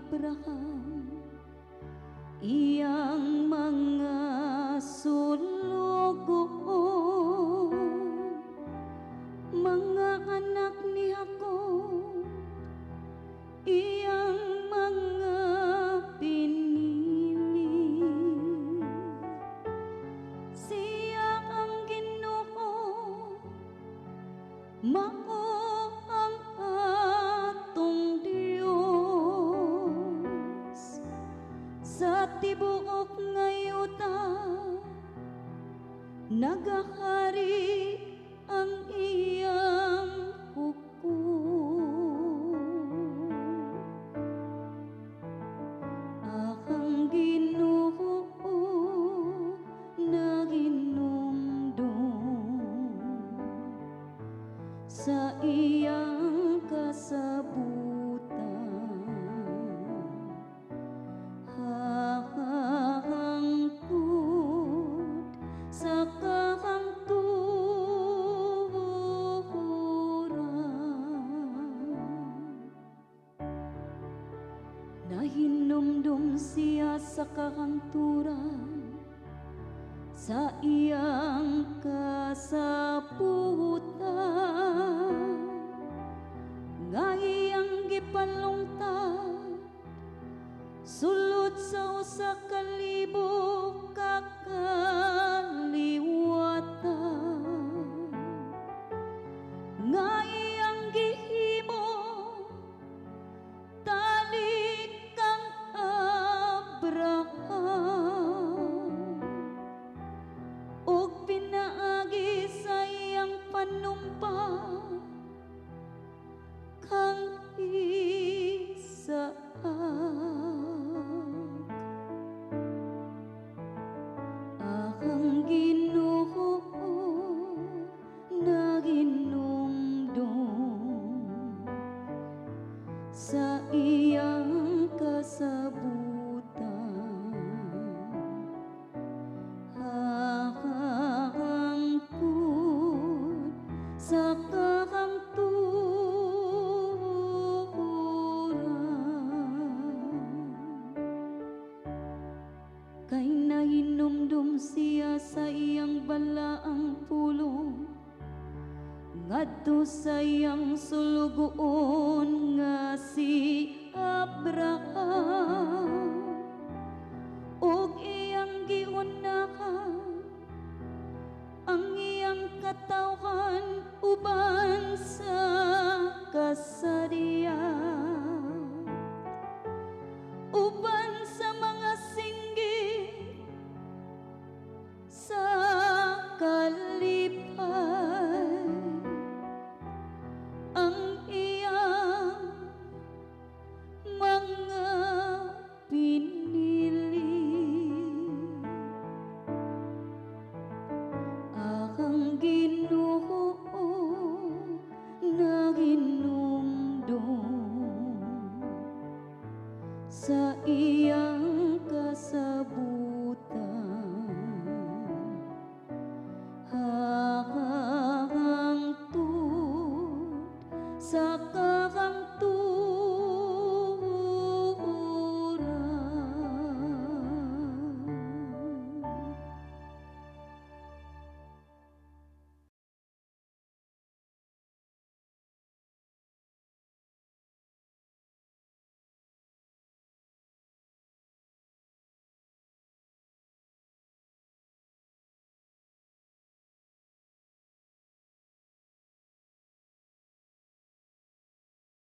Abraham, iyang mga sulugoon, mga anak ni Jacob, iyang mga pinili. Siya ang Ginoo, mao ang atong Dios. Sa tibuok nga yuta nagahari ang iyang hukom. Akang Ginoo naginumdum sa iyang kasabutan. Hahangtod sa kahangturan, nahinumdum siya sa kahangturan, sa iyang kasabutan, nga iyang gipalungtad sulod sa usa ka libo ka kaliwatan, nga iyang gihimo tali kang Abraham, ug pinaagi sa iyang panumpa kang Isaak. Akang Ginoo naginumdum sa iyang kasabutan. Hahangtod sa kahangturan, kay nahinumdum siya sa iyang balaang pulong, ngadto sa iyang sulugoon nga si Abraham, ug iyang giunahan ang iyang katawhan uban sa kasarian, uban sa mga singgit sa kalipay, ang iyang mga pinili. Akang Ginoo naginumdum sa iyang